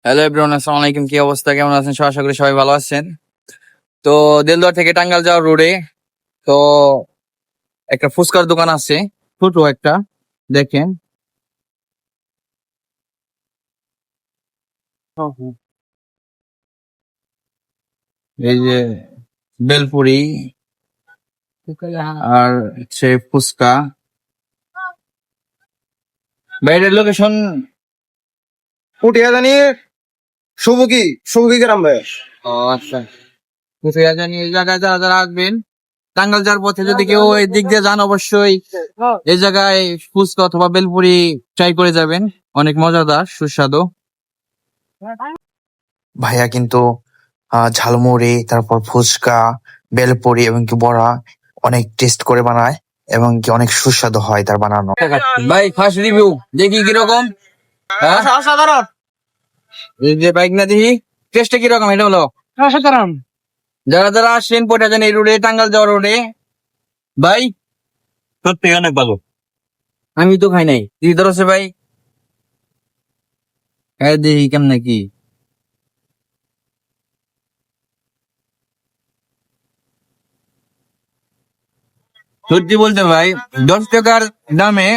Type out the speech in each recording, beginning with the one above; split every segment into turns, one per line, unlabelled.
Hello everyone, আসসালামু আলাইকুম। কি অবস্থা, কেমন আছেন সবাই? আশা করি সবাই ভালো আছেন। তো দেলদুয়ার থেকে টাঙ্গাইল যাওয়ার রোডে তো একটা ফুচকার দোকান আছে, ছোট একটা, দেখেন। এই যে বেলপুরি আর হচ্ছে ফুচকা। বাইরের লোকেশন
পুটিয়া জানি সুবুকি গ্রাম ভাই।
ও আচ্ছা, ফুচকা জানি। এই জায়গায় যারা যারা আসবেন, টাঙ্গাইল যাওয়ার পথে যদি কেউ এই দিক দিয়ে যান, অবশ্যই এই জায়গায় ফুচকা অথবা বেলপুরি ট্রাই করে যাবেন। অনেক মজাদার, সুস্বাদু।
ভাইয়া কিন্তু ঝালমুড়ি, তারপর ফুচকা, বেলপুরি এবং কি বড়া অনেক টেস্ট করে বানায় এবং কি অনেক সুস্বাদু হয় তার বানানো।
ভাই ফার্স্ট রিভিউ দেখি কিরকম। হ্যাঁ,
অসাধারণ
এই যে বাইক না দেখি টেস্টটা কিরকম, এটা হলো
অসাধারণ।
যারা যারা আসেন পয়টা জানি এই রোডে, টাঙ্গাইল যাওয়ার রোডে। ভাই
সত্যি অনেক ভালো।
আমি তো খাই নাই, দিদি তোর আছে ভাই? হ্যাঁ দেখি কেমন কি। সত্যি বলতে ভাই, 10 টাকার দামে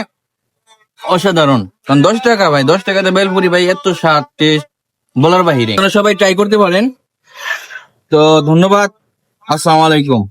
অসাধারণ। কারণ 10 টাকা ভাই, 10 টাকাতে বেলপুরি ভাই, এত স্বাদ টেস্ট বলার বাহিরে। আপনারা সবাই ট্রাই করতে পারেন। তো ধন্যবাদ, আসসালামু আলাইকুম।